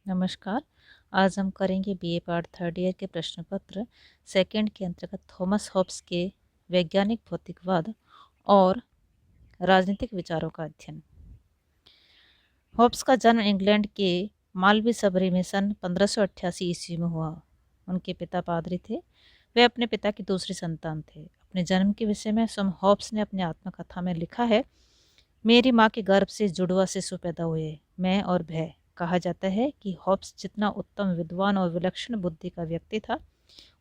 नमस्कार। आज हम करेंगे बीए पार्ट थर्ड ईयर के प्रश्न पत्र सेकंड के अंतर्गत थॉमस हॉब्स के वैज्ञानिक भौतिकवाद और राजनीतिक विचारों का अध्ययन। हॉब्स का जन्म इंग्लैंड के मालवी सबरी में सन 1588 ईस्वी में हुआ। उनके पिता पादरी थे। वे अपने पिता की दूसरी संतान थे। अपने जन्म के विषय में स्वयं हॉब्स ने अपनी आत्मकथा में लिखा है, मेरी माँ के गर्भ से जुड़वा शिशु पैदा हुए, मैं और भय। कहा जाता है कि हॉब्स जितना उत्तम विद्वान और विलक्षण बुद्धि का व्यक्ति था,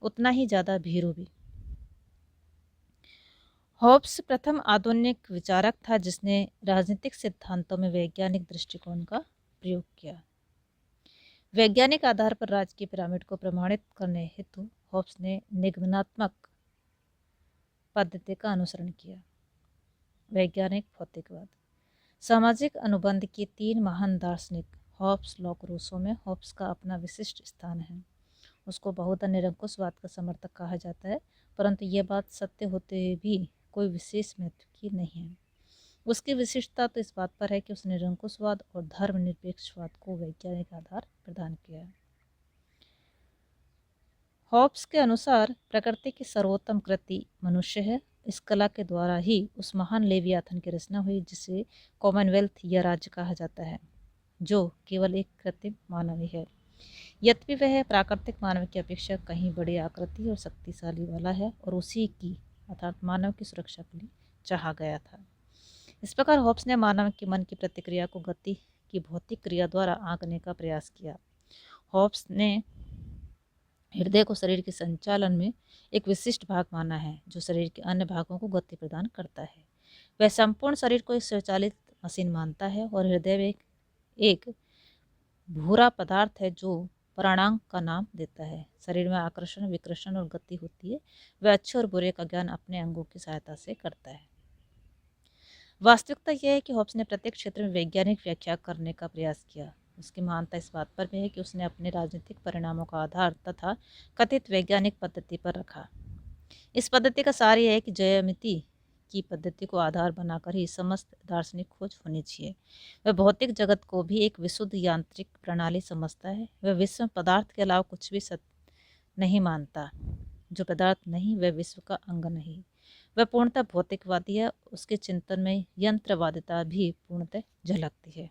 उतना ही ज्यादा भीरू भी। हॉब्स प्रथम आधुनिक विचारक था जिसने राजनीतिक सिद्धांतों में वैज्ञानिक दृष्टिकोण का प्रयोग किया। वैज्ञानिक आधार पर राज्य की पिरामिड को प्रमाणित करने हेतु हॉब्स ने निगमनात्मक पद्धति का अनुसरण किया। वैज्ञानिक भौतिकवाद। सामाजिक अनुबंध के तीन महान दार्शनिक हॉब्स, लॉक, रूसो में हॉब्स का अपना विशिष्ट स्थान है। उसको बहुधा निरंकुशवाद का समर्थक कहा जाता है, परंतु यह बात सत्य होते हुए भी कोई विशेष महत्व की नहीं है। उसकी विशिष्टता तो इस बात पर है कि उसने निरंकुशवाद और धर्मनिरपेक्षवाद को वैज्ञानिक आधार प्रदान किया है। हॉब्स के अनुसार प्रकृति की सर्वोत्तम कृति मनुष्य है। इस कला के द्वारा ही उस महान लेवियाथन की रचना हुई जिसे कॉमनवेल्थ या राज्य कहा जाता है, जो केवल एक कृत्रिम मानव ही है। यद्यपि वह प्राकृतिक मानव की अपेक्षा कहीं बड़ी आकृति और शक्तिशाली वाला है और उसी की अर्थात मानव की सुरक्षा के लिए चाहा गया था। इस प्रकार हॉब्स ने मानव के मन की प्रतिक्रिया को गति की भौतिक क्रिया द्वारा आंकने का प्रयास किया। हॉब्स ने हृदय को शरीर के संचालन में एक विशिष्ट भाग माना है, जो शरीर के अन्य भागों को गति प्रदान करता है। वह संपूर्ण शरीर को एक स्वचालित मशीन मानता है और हृदय में एक भूरा पदार्थ है जो प्राणांग का नाम देता है। शरीर में आकर्षण, विकर्षण और गति होती है। वह अच्छे और बुरे का ज्ञान अपने अंगों की सहायता से करता है। वास्तविकता यह है कि हॉब्स ने प्रत्येक क्षेत्र में वैज्ञानिक व्याख्या करने का प्रयास किया। उसकी महानता इस बात पर भी है कि उसने अपने राजनीतिक परिणामों का आधार तथा कथित वैज्ञानिक पद्धति पर रखा। इस पद्धति का सार यह है कि ज्यामिति की पद्धति को आधार बनाकर ही समस्त दार्शनिक खोज होनी चाहिए। वह भौतिक जगत को भी एक विशुद्ध यांत्रिक प्रणाली समझता है। वह विश्व में पदार्थ के अलावा कुछ भी सत्य नहीं मानता। जो पदार्थ नहीं वह विश्व का अंग नहीं। वह पूर्णतः भौतिकवादी है। उसके चिंतन में यंत्रवादिता भी पूर्णतः झलकती है।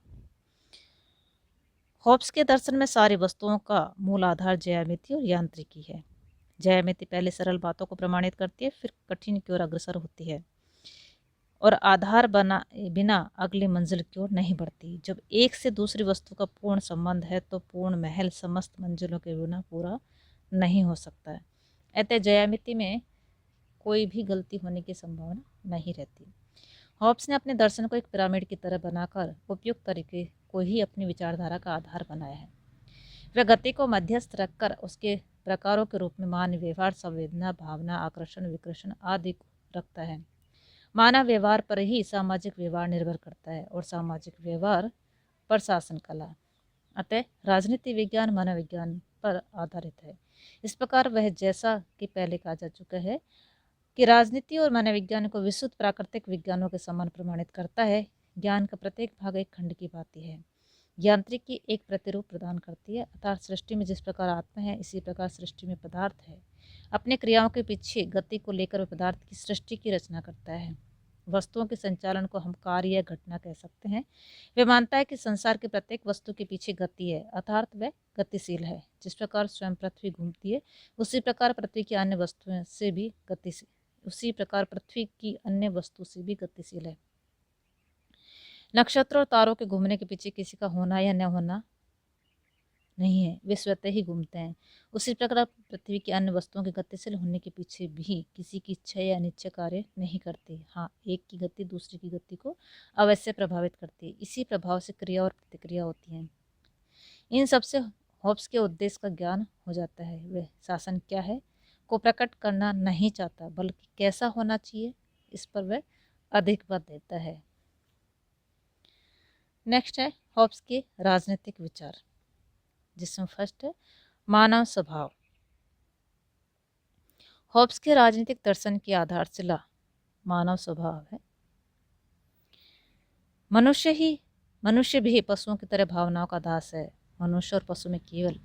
हॉब्स के दर्शन में सारी वस्तुओं का मूल आधार ज्यामिति और यांत्रिकी है। ज्यामिति पहले सरल बातों को प्रमाणित करती है, फिर कठिन की ओर अग्रसर होती है और आधार बिना अगली मंजिल की ओर नहीं बढ़ती। जब एक से दूसरी वस्तु का पूर्ण संबंध है तो पूर्ण महल समस्त मंजिलों के बिना पूरा नहीं हो सकता है। अतः ज्यामिति में कोई भी गलती होने की संभावना नहीं रहती। हॉब्स ने अपने दर्शन को एक पिरामिड की तरह बनाकर उपयुक्त तरीके को ही अपनी विचारधारा का आधार बनाया है। वह गति को मध्यस्थ रखकर उसके प्रकारों के रूप में मानव व्यवहार, संवेदना, भावना, आकर्षण, विकर्षण आदि को रखता है। मानव व्यवहार पर ही सामाजिक व्यवहार निर्भर करता है और सामाजिक व्यवहार पर शासन कला। अतः राजनीति विज्ञान मानव विज्ञान पर आधारित है। इस प्रकार वह, जैसा कि पहले कहा जा चुका है, कि राजनीति और मानव विज्ञान को विशुद्ध प्राकृतिक विज्ञानों के समान प्रमाणित करता है। ज्ञान का प्रत्येक भाग एक खंड की भांति है। यांत्रिकी एक प्रतिरूप प्रदान करती है, अर्थात सृष्टि में जिस प्रकार आत्मा है इसी प्रकार सृष्टि में पदार्थ है। अपने क्रियाओं के पीछे गति को लेकर वह पदार्थ की सृष्टि की रचना करता है। वस्तुओं के संचालन को हम कार्य या घटना कह सकते हैं। वह मानता है कि संसार की प्रत्येक वस्तु के पीछे गति है, अर्थात वह गतिशील है। जिस प्रकार स्वयं पृथ्वी घूमती है उसी प्रकार पृथ्वी की अन्य वस्तुओं से भी गतिशील उसी प्रकार पृथ्वी की अन्य वस्तु से भी गतिशील है। नक्षत्रों और तारों के घूमने के पीछे किसी का होना या न होना नहीं है, वे स्वतः ही घूमते हैं। उसी प्रकार पृथ्वी की अन्य वस्तुओं के गतिशील होने के पीछे भी किसी की इच्छा या अनिच्छा कार्य नहीं करती। हाँ, एक की गति दूसरी की गति को अवश्य प्रभावित करती है। इसी प्रभाव से क्रिया और प्रतिक्रिया होती हैं। इन सबसे हॉब्स के उद्देश्य का ज्ञान हो जाता है। वह शासन क्या है को प्रकट करना नहीं चाहता, बल्कि कैसा होना चाहिए इस पर वह अधिक बल देता है। नेक्स्ट है हॉब्स के राजनीतिक विचार, जिसमें फर्स्ट है मानव स्वभाव। हॉब्स के राजनीतिक दर्शन की आधारशिला मानव स्वभाव है। मनुष्य भी पशुओं की तरह भावनाओं का दास है। मनुष्य और पशु में केवल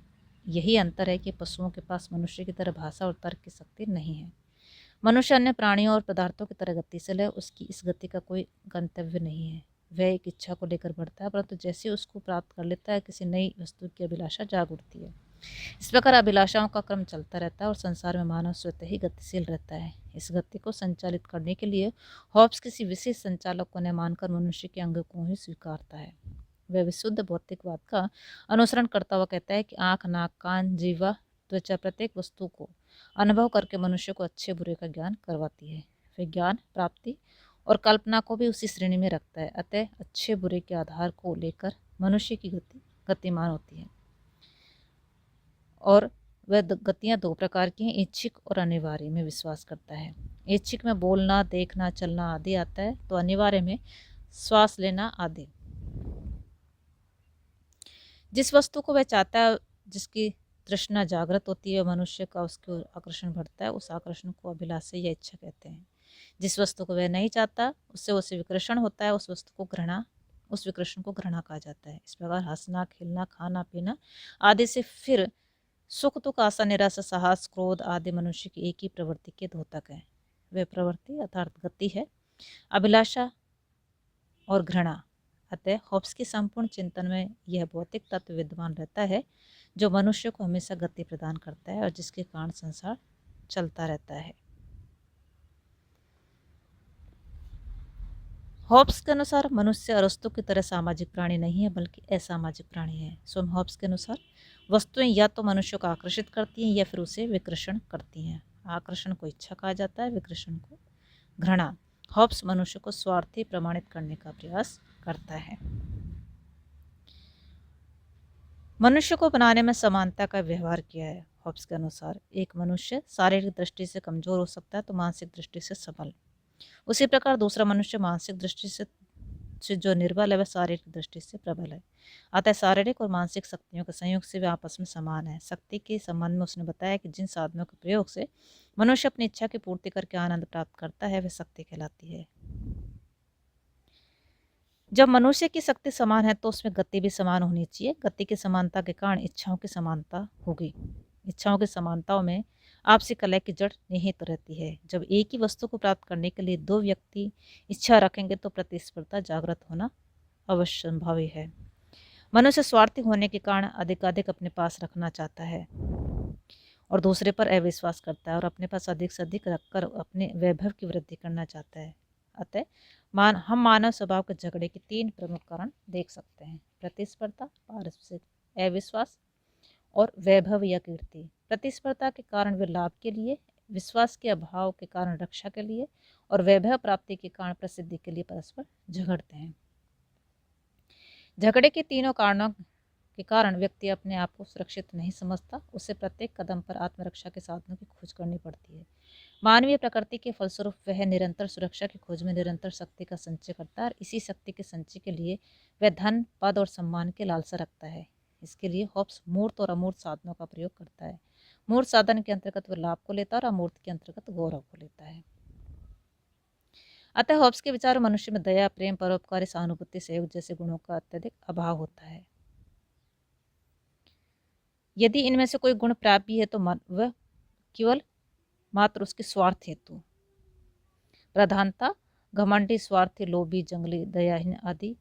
यही अंतर है कि पशुओं के पास मनुष्य की तरह भाषा और तर्क की शक्ति नहीं है। मनुष्य अन्य प्राणियों और पदार्थों की तरह गतिशील है, उसकी इस गति का कोई गंतव्य नहीं है। वह एक इच्छा को लेकर बढ़ता है, परंतु जैसे उसको प्राप्त कर लेता है किसी नई वस्तु की अभिलाषा जाग उठती है। इस प्रकार अभिलाषाओं का क्रम चलता रहता है और संसार में मानव स्वतः ही गतिशील रहता है। इस गति को संचालित करने के लिए हॉब्स किसी विशेष संचालक को न मानकर मनुष्य के अंग को ही स्वीकारता है। वह विशुद्ध भौतिकवाद का अनुसरण करता हुआ कहता है कि आँख, नाक, कान, जीवा, त्वचा प्रत्येक वस्तु को अनुभव करके मनुष्य को अच्छे बुरे का ज्ञान करवाती है। वह ज्ञान प्राप्ति और कल्पना को भी उसी श्रेणी में रखता है। अतः अच्छे बुरे के आधार को लेकर मनुष्य की गति गतिमान होती है और वह गतियाँ दो प्रकार की हैं, इच्छिक और अनिवार्य में विश्वास करता है। इच्छिक में बोलना, देखना, चलना आदि आता है, तो अनिवार्य में श्वास लेना आदि। जिस वस्तु को वह चाहता है, जिसकी तृष्णा जागृत होती है, मनुष्य का उसकी ओर आकर्षण बढ़ता है, उस आकर्षण को अभिलाषा या इच्छा कहते हैं। जिस वस्तु को वह नहीं चाहता, उससे उसे विकर्षण होता है, उस विकर्षण को घृणा कहा जाता है। इस प्रकार हंसना, खेलना, खाना पीना आदि से फिर सुख दुख, आशा निराशा, साहस, क्रोध आदि मनुष्य की एक ही प्रवृत्ति के द्योतक है। वह प्रवृत्ति अर्थात गति है, अभिलाषा और घृणा। अतः हॉब्स के संपूर्ण चिंतन में यह भौतिक तत्व विद्यमान रहता है जो मनुष्य को हमेशा गति प्रदान करता है और जिसके कारण संसार चलता रहता है। हॉब्स के अनुसार मनुष्य अरस्तु की तरह सामाजिक प्राणी नहीं है बल्कि असामाजिक प्राणी है। स्वयं हॉब्स के अनुसार वस्तुएं या तो मनुष्य को आकर्षित करती हैं या फिर उसे विकर्षण करती हैं। आकर्षण को इच्छा कहा जाता है, विकर्षण को घृणा। हॉब्स मनुष्य को स्वार्थी प्रमाणित करने का प्रयास करता है। मनुष्य को बनाने में समानता का व्यवहार किया है। हॉब्स के अनुसार एक मनुष्य शारीरिक दृष्टि से कमजोर हो सकता है तो मानसिक दृष्टि से सबल। उसी प्रकार दूसरा मनुष्य मानसिक दृष्टि से जो निर्बल है वह शारीरिक दृष्टि से प्रबल है। अतः शारीरिक और मानसिक शक्तियों के संयोग से वे आपस में समान है। शक्ति के संबंध में उसने बताया कि जिन साधनों के प्रयोग से मनुष्य अपनी इच्छा की पूर्ति करके आनंद प्राप्त करता है वह शक्ति कहलाती है। जब मनुष्य की शक्ति समान है तो उसमें गति भी समान होनी चाहिए। गति की समानता के कारण इच्छाओं की समानता होगी। इच्छाओं की समानताओं में आपसी कलह की जड़ निहित रहती है। जब एक ही वस्तु को प्राप्त करने के लिए दो व्यक्ति इच्छा रखेंगे तो प्रतिस्पर्धा जागृत होना अवश्य संभव है। मनुष्य स्वार्थी होने के कारण अधिकाधिक अपने पास रखना चाहता है और दूसरे पर अविश्वास करता है और अपने पास अधिक से अधिक रखकर अपने वैभव की वृद्धि करना चाहता है। अतः हम मानव स्वभाव के झगड़े के तीन प्रमुख कारण देख सकते हैं: प्रतिस्पर्धा, पारस्परिक अविश्वास और वैभव या कीर्ति। प्रतिस्पर्धा के कारण वे लाभ के लिए, विश्वास के अभाव के कारण रक्षा के लिए और वैभव प्राप्ति के कारण प्रसिद्धि के लिए परस्पर झगड़ते हैं। झगड़े के तीनों कारणों के कारण व्यक्ति अपने आप को सुरक्षित नहीं समझता। उसे प्रत्येक कदम पर आत्मरक्षा के साधनों की खोज करनी पड़ती है। मानवीय प्रकृति के फलस्वरूप वह निरंतर सुरक्षा की खोज में निरंतर शक्ति का संचय करता है और इसी शक्ति के संचय के लिए वह धन, पद और सम्मान की लालसा रखता है। इसके लिए हॉब्स मूर्त और अमूर्त साधनों का प्रयोग करता है। मूर्त साधन के अंतर्गत वह लाभ को लेता है और अमूर्त के अंतर्गत गौरव को लेता है। अतः हॉब्स के विचार मनुष्य में दया, प्रेम, परोपकारी, सहानुभूति, सहयोग जैसे गुणों का अत्यधिक अभाव होता है। यदि इनमें से कोई गुण प्राप्त भी है तो वह केवल मात्र उसके स्वार्थ हेतु। प्रधानता घमंडी, स्वार्थी, लोभी, जंगली, दयाहीन आदि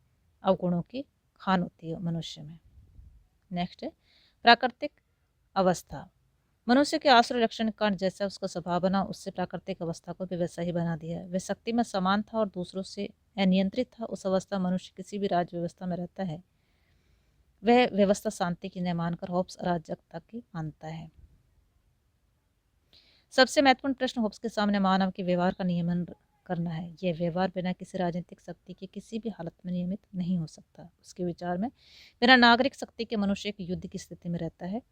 अवगुणों की खान होती है मनुष्य में। नेक्स्ट है प्राकृतिक अवस्था। मनुष्य के आश्रय लक्षण के कारण जैसा उसका स्वभाव बना उससे प्राकृतिक अवस्था को भी वैसा ही बना दिया। वह शक्ति में समान था और दूसरों से अनियंत्रित था। उस अवस्था मनुष्य किसी भी राज्य व्यवस्था में रहता है वह व्यवस्था शांति की न मानकर हॉब्स अराजकता की मानता है। सबसे महत्वपूर्ण प्रश्न हॉब्स के सामने मानव के व्यवहार का नियमन करना है। यह व्यवहार बिना किसी राजनीतिक शक्ति के किसी भी हालत में नियमित नहीं हो सकता। उसके विचार में बिना नागरिक शक्ति के मनुष्य एक युद्ध की स्थिति में रहता है,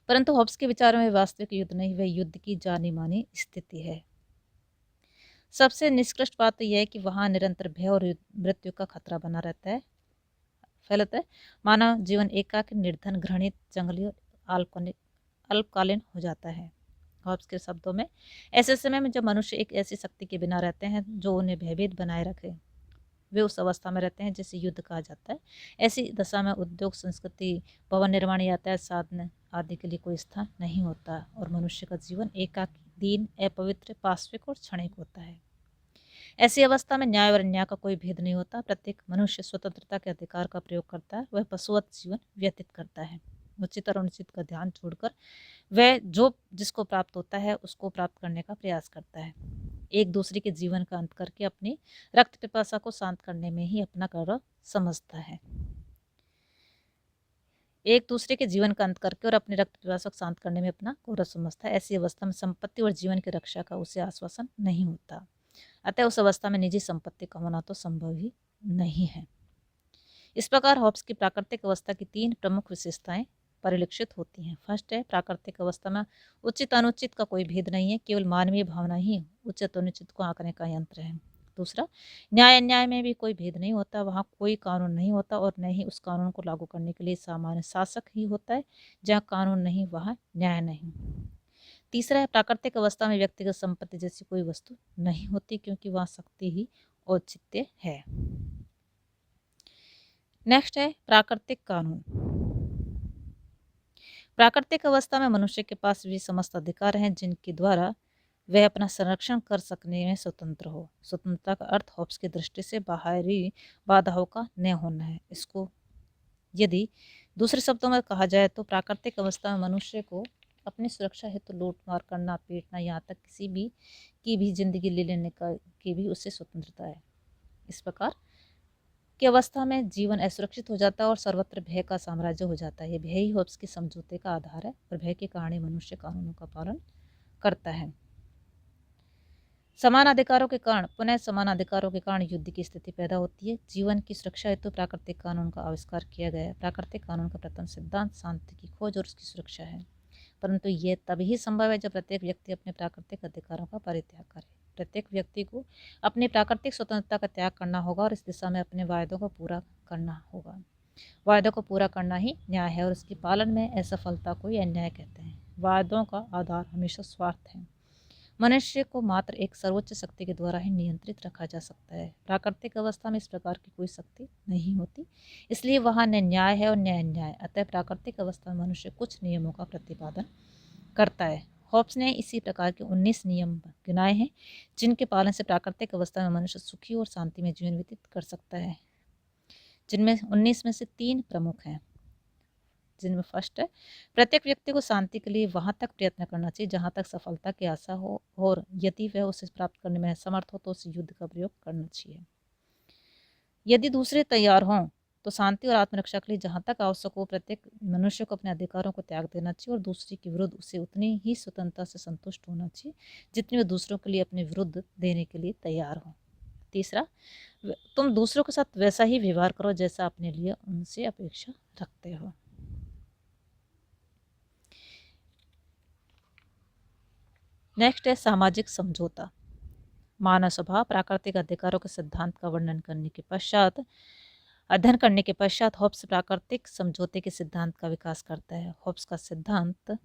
परंतु हॉब्स के विचार में वास्तविक युद्ध नहीं, वह युद्ध की जानी मानी स्थिति है। सबसे निष्कृष्ट बात तो यह है कि वहां निरंतर भय और मृत्यु का खतरा बना रहता है, फैलता है। मानव जीवन एकाकी, निर्धन, घृणित, जंगली और अल्पकालीन हो जाता है। हॉब्स के शब्दों में ऐसे समय में जब मनुष्य एक ऐसी शक्ति के बिना रहते हैं जो उन्हें भयभीत बनाए रखे, वे उस अवस्था में रहते हैं जिसे युद्ध कहा जाता है। ऐसी दशा में उद्योग, संस्कृति, भवन निर्माण, यातायात साधन आदि के लिए कोई स्थान नहीं होता और मनुष्य का जीवन एकाकी, दीन, अपवित्र, पाश्विक और क्षणिक होता है। ऐसी अवस्था में न्याय और अन्याय का कोई भेद नहीं होता। प्रत्येक मनुष्य स्वतंत्रता के अधिकार का प्रयोग करता है। वह पशुवत जीवन व्यतीत करता है। उचित और अनुचित का ध्यान छोड़कर वह जो जिसको प्राप्त होता है उसको प्राप्त करने का प्रयास करता है। एक दूसरे के जीवन का अंत करके अपनी रक्त पिपासा को शांत करने में ही अपना गौरव समझता है। एक दूसरे के जीवन का अंत करके और अपने रक्त पिपासा को शांत करने में अपना गौरव समझता है। ऐसी अवस्था में संपत्ति और जीवन की रक्षा का उसे आश्वासन नहीं होता। अतः उस अवस्था में निजी संपत्ति का होना तो संभव ही नहीं है। इस प्रकार हॉब्स की प्राकृतिक अवस्था की 3 प्रमुख विशेषताएं परिलक्षित होती हैं। फर्स्ट है, प्राकृतिक अवस्था में उचित अनुचित का कोई भेद नहीं है, केवल मानवीय भावना ही उचित अनुचित को आंकने का यंत्र है। दूसरा, न्याय अन्याय में भी कोई भेद नहीं होता, वहाँ कोई कानून नहीं होता और न ही उस कानून को लागू करने के लिए सामान्य शासक ही होता है। जहाँ कानून नहीं वहाँ न्याय नहीं। तीसरा है, प्राकृतिक अवस्था में व्यक्तिगत संपत्ति जैसी कोई वस्तु नहीं होती, क्योंकि वहाँ शक्ति ही औचित्य है। नेक्स्ट है प्राकृतिक कानून। प्राकृतिक अवस्था में मनुष्य के पास भी समस्त अधिकार हैं जिनके द्वारा वह अपना संरक्षण कर सकने में स्वतंत्र हो। स्वतंत्रता का अर्थ हॉब्स की दृष्टि से बाहरी बाधाओं का न होना है। इसको यदि दूसरे शब्दों में कहा जाए तो प्राकृतिक अवस्था में मनुष्य को अपनी सुरक्षा हेतु लूटमार करना, पीटना, यहाँ तक किसी भी की भी जिंदगी ले लेने की भी उससे स्वतंत्रता है। इस प्रकार की अवस्था में जीवन असुरक्षित हो जाता है और सर्वत्र भय का साम्राज्य हो जाता है। ये भय ही हॉब्स के समझौते का आधार है और भय के कारण ही मनुष्य कानूनों का पालन करता है। समान अधिकारों के कारण पुनः समान अधिकारों के कारण युद्ध की स्थिति पैदा होती है। जीवन की सुरक्षा हेतु प्राकृतिक कानून का आविष्कार किया गया है। प्राकृतिक कानून का प्रथम सिद्धांत शांति की खोज और उसकी सुरक्षा है, परंतु यह तभी संभव है जब प्रत्येक व्यक्ति अपने प्राकृतिक अधिकारों का परित्याग करे। प्रत्येक व्यक्ति को अपनी प्राकृतिक स्वतंत्रता का त्याग करना होगा और इस दिशा में अपने वायदों को पूरा करना होगा। वायदों को पूरा करना ही न्याय है और उसके पालन में असफलता को ही अन्याय कहते हैं। वायदों का आधार हमेशा स्वार्थ है। मनुष्य को मात्र एक सर्वोच्च शक्ति के द्वारा ही नियंत्रित रखा जा सकता है। प्राकृतिक अवस्था में इस प्रकार की कोई शक्ति नहीं होती, इसलिए वहाँ न न्याय है और न अन्याय। अतः प्राकृतिक अवस्था में मनुष्य कुछ नियमों का प्रतिपादन करता है। हॉब्स ने इसी प्रकार के 19 नियम गिनाए हैं जिनके पालन से प्राकृतिक अवस्था में मनुष्य सुखी और शांति में जीवन व्यतीत कर सकता है, जिनमें 19 में से 3 प्रमुख हैं। जिनमें फर्स्ट है, प्रत्येक व्यक्ति को शांति के लिए वहां तक प्रयत्न करना चाहिए जहां तक सफलता की आशा हो और यदि वह उसे प्राप्त करने में असमर्थ हो तो उसे युद्ध का प्रयोग करना चाहिए। यदि दूसरे तैयार हों तो शांति और आत्मरक्षा के लिए जहां तक आवश्यक हो प्रत्येक मनुष्य को अपने अधिकारों को त्याग देना चाहिए और दूसरे के विरुद्ध उसे उतनी ही स्वतंत्रता से संतुष्ट होना चाहिए जितनी वह दूसरों के लिए अपने विरुद्ध देने के लिए तैयार हो। तीसरा, तुम दूसरों के साथ वैसा ही व्यवहार करो जैसा अपने लिए उनसे अपेक्षा रखते हो। नेक्स्ट है सामाजिक समझौता। मानव स्वभाव प्राकृतिक अधिकारों के सिद्धांत का वर्णन करने के पश्चात अध्ययन करने के पश्चात हॉब्स प्राकृतिक समझौते के सिद्धांत का विकास करता है। हॉब्स का सिद्धांत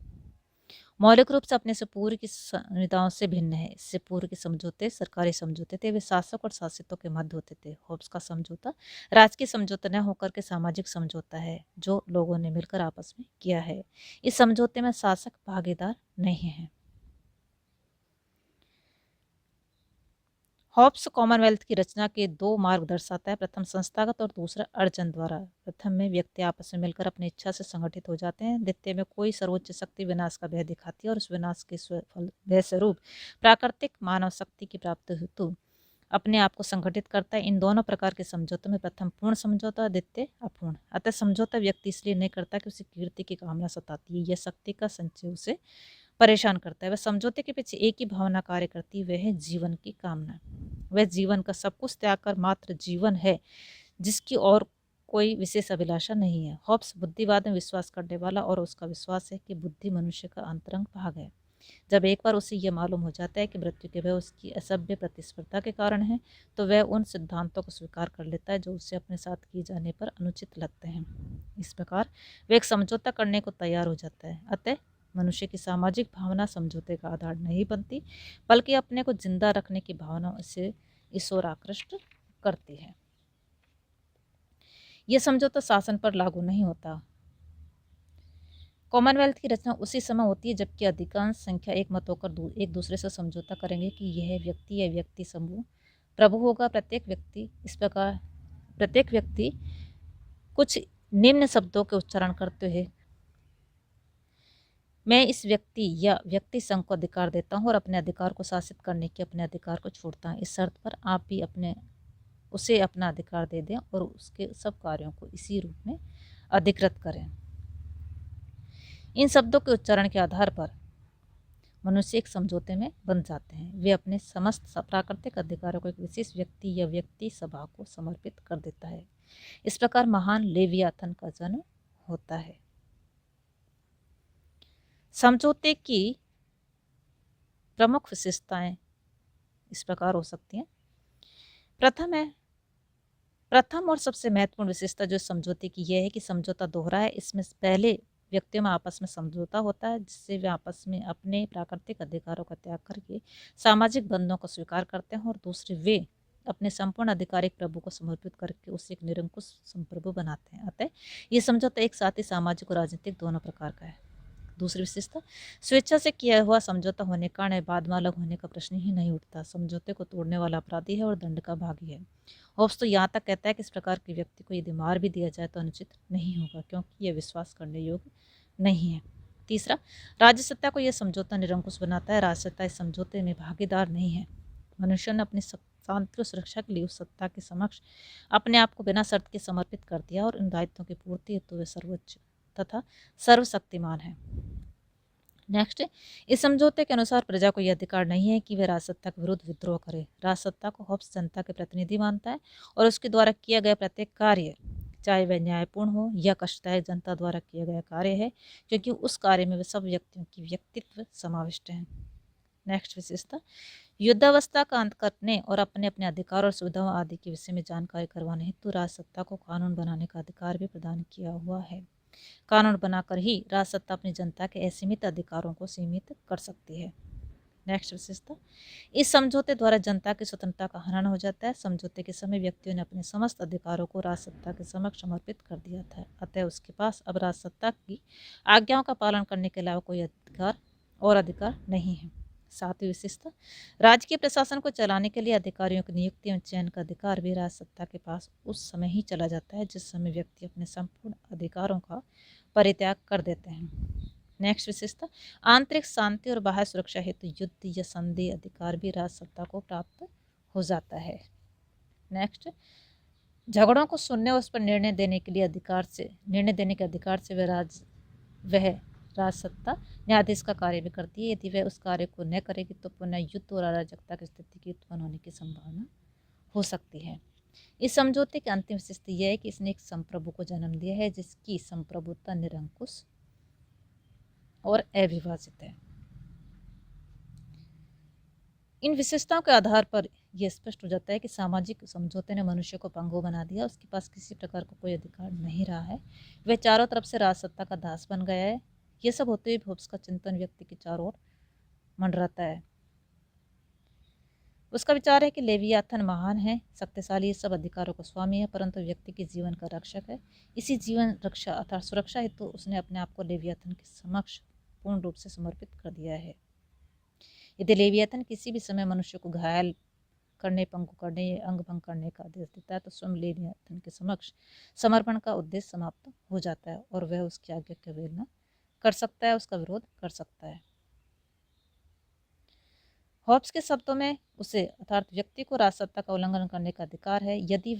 मौलिक रूप से अपने से पूर्व की संहिताओं से भिन्न है। इससे पूर्व के समझौते सरकारी समझौते थे, वे शासक और शासितों के मध्य होते थे। हॉब्स का समझौता राजकीय समझौता न होकर के सामाजिक समझौता है जो लोगों ने मिलकर आपस में किया है। इस समझौते में शासक भागीदार नहीं है। हॉब्स कॉमनवेल्थ की रचना के 2 मार्ग दर्शाता है, प्रथम संस्थागत और दूसरा अर्जन द्वारा। प्रथम में व्यक्ति आपस में मिलकर अपनी इच्छा से संगठित हो जाते हैं। द्वितीय में कोई सर्वोच्च शक्ति विनाश का भय दिखाती है और उस विनाश के भय स्वरूप प्राकृतिक मानव शक्ति की प्राप्ति हेतु अपने आप को संगठित करता है। इन दोनों प्रकार के समझौतों में प्रथम पूर्ण समझौता, द्वितीय अपूर्ण। अतः समझौता व्यक्ति इसलिए नहीं करता कि उसे कीर्ति की कामना सताती है, यह शक्ति का संचय उसे परेशान करता है। वह समझौते के पीछे एक ही भावना कार्य करती है, वह है जीवन की कामना। वह जीवन का सब कुछ त्याग कर मात्र जीवन है जिसकी और कोई विशेष अभिलाषा नहीं है। हॉब्स बुद्धिवाद में विश्वास करने वाला और उसका विश्वास है कि बुद्धि मनुष्य का अंतरंग भाग है। जब एक बार उसे यह मालूम हो जाता है कि मृत्यु के भय उसकी असभ्य प्रतिस्पर्धा के कारण है तो वह उन सिद्धांतों को स्वीकार कर लेता है जो उसे अपने साथ किए जाने पर अनुचित लगते हैं। इस प्रकार वह एक समझौता करने को तैयार हो जाता है। अतः मनुष्य की सामाजिक भावना समझौते का आधार नहीं बनती, बल्कि अपने को जिंदा रखने की भावना उसे इस ओर आकृष्ट करती है। यह समझौता शासन पर लागू नहीं होता। कॉमनवेल्थ की रचना उसी समय होती है जबकि अधिकांश संख्या एक मत होकर एक दूसरे से समझौता करेंगे कि यह व्यक्ति या व्यक्ति समूह प्रभु होगा। प्रत्येक व्यक्ति कुछ निम्न शब्दों के उच्चारण करते हुए मैं इस व्यक्ति या व्यक्ति संघ को अधिकार देता हूँ और अपने अधिकार को शासित करने के अपने अधिकार को छोड़ता हूँ, इस शर्त पर आप भी उसे अपना अधिकार दे दें और उसके सब कार्यों को इसी रूप में अधिकृत करें। इन शब्दों के उच्चारण के आधार पर मनुष्य एक समझौते में बंध जाते हैं। वे अपने समस्त प्राकृतिक अधिकारों को एक विशेष व्यक्ति या व्यक्ति सभा को समर्पित कर देता है। इस प्रकार महान लेवियाथन का जन्म होता है। समझौते की प्रमुख विशेषताएं इस प्रकार हो सकती हैं। प्रथम और सबसे महत्वपूर्ण विशेषता जो समझौते की यह है कि समझौता दोहरा है। इसमें पहले व्यक्तियों में आपस में समझौता होता है जिससे वे आपस में अपने प्राकृतिक अधिकारों का त्याग करके सामाजिक बंधनों को स्वीकार करते हैं और दूसरे वे अपने संपूर्ण आधिकारिक प्रभु को समर्पित करके उसे एक निरंकुश संप्रभु बनाते हैं। अतः ये समझौता एक साथ ही सामाजिक और राजनीतिक दोनों प्रकार का है। दूसरी विशेषता, स्वेच्छा से किया हुआ समझौता होने के कारण बाद में अलग होने का प्रश्न ही नहीं उठता। समझौते को तोड़ने वाला अपराधी है और दंड का भागी है। होब्स तो यहाँ तक कहता है कि इस प्रकार के व्यक्ति को यदि मार भी दिया जाए तो अनुचित नहीं होगा क्योंकि यह विश्वास करने योग्य नहीं है। तीसरा, राज्य सत्ता को यह समझौता निरंकुश बनाता है। राज्य सत्ता इस समझौते में भागीदार नहीं है। मनुष्य ने अपनी शांति और सुरक्षा के लिए उस सत्ता के समक्ष अपने आप को बिना शर्त के समर्पित कर दिया और इन दायित्वों की पूर्ति हेतु वे सर्वोच्च तथा सर्वशक्तिमान है। नेक्स्ट, इस समझौते के अनुसार प्रजा को यह अधिकार नहीं है कि वह राजसत्ता के विरुद्ध विद्रोह करे। राजसत्ता को होब्स जनता के प्रतिनिधि मानता है और उसके द्वारा किया गया प्रत्येक कार्य चाहे वह न्यायपूर्ण हो या कष्टदायक जनता द्वारा किया गया कार्य है क्योंकि उस कार्य में वे सब व्यक्तियों की व्यक्तित्व समाविष्ट हैं। नेक्स्ट विशेषता, युद्धावस्था का अंत करने और अपने अपने अधिकार और सुविधाओं आदि के विषय में जानकारी करवाने हेतु राजसत्ता को कानून बनाने का अधिकार भी प्रदान किया हुआ है। कानून बनाकर ही राजसत्ता अपनी जनता के असीमित अधिकारों को सीमित कर सकती है। नेक्स्ट विशेषता, इस समझौते द्वारा जनता की स्वतंत्रता का हनन हो जाता है। समझौते के समय व्यक्तियों ने अपने समस्त अधिकारों को राजसत्ता के समक्ष समर्पित कर दिया था। अतः उसके पास अब राजसत्ता की आज्ञाओं का पालन करने के अलावा कोई अधिकार नहीं है। सातवीं विशेषता, राज्य के प्रशासन को चलाने के लिए अधिकारियों की नियुक्ति एवं चयन का अधिकार भी राजसत्ता के पास उस समय ही चला जाता है जिस समय व्यक्ति अपने संपूर्ण अधिकारों का परित्याग कर देते हैं। नेक्स्ट विशेषता, आंतरिक शांति और बाह्य सुरक्षा हेतु युद्ध या संधि अधिकार भी राजसत्ता को प्राप्त हो जाता है। नेक्स्ट, झगड़ों को सुनने और उस पर निर्णय देने के अधिकार से वह राजसत्ता न्यायाधीश का कार्य भी करती है। यदि वह उस कार्य को न करेगी तो पुनः युद्ध और अराजकता की स्थिति की उत्पन्न होने की संभावना हो सकती है। इस समझौते की अंतिम विशेषता यह है कि इसने एक संप्रभु को जन्म दिया है जिसकी संप्रभुता निरंकुश और अविभाजित है। इन विशेषताओं के आधार पर यह स्पष्ट हो जाता है कि सामाजिक समझौते ने मनुष्य को पंगु बना दिया। उसके पास किसी प्रकार का कोई अधिकार नहीं रहा है। वह चारों तरफ से राजसत्ता का दास बन गया है। यह सब होते हुए होब्स का चिंतन व्यक्ति के चारों ओर मंडराता है। उसका विचार है कि लेवियाथन महान है, शक्तिशाली, सब अधिकारों का स्वामी है, परंतु व्यक्ति के जीवन का रक्षक है। इसी जीवन रक्षा अर्थात सुरक्षा हेतु उसने अपने आप को लेवियाथन के समक्ष पूर्ण रूप से समर्पित कर दिया है। यदि लेवियाथन किसी भी समय मनुष्य को घायल करने, पंगु करने या अंग भंग करने का आदेश देता है तो स्वयं लेवियाथन के समक्ष समर्पण का उद्देश्य समाप्त हो जाता है और वह उसकी आज्ञा की अवहेलना कर सकता है, उसका विरोध कर सकता है। होब्स के शब्दों में उसे अर्थात व्यक्ति को राजसत्ता का उल्लंघन करने का अधिकार है यदि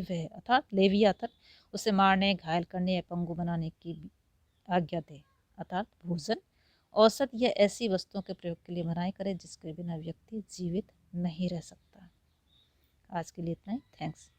वह अर्थात लेवियाथन उसे मारने, घायल करने या पंगु बनाने की आज्ञा दे, अर्थात भोजन, औषध या ऐसी वस्तुओं के प्रयोग के लिए मनाही करे जिसके बिना व्यक्ति जीवित नहीं रह सकता। आज के लिए इतना ही। थैंक्स।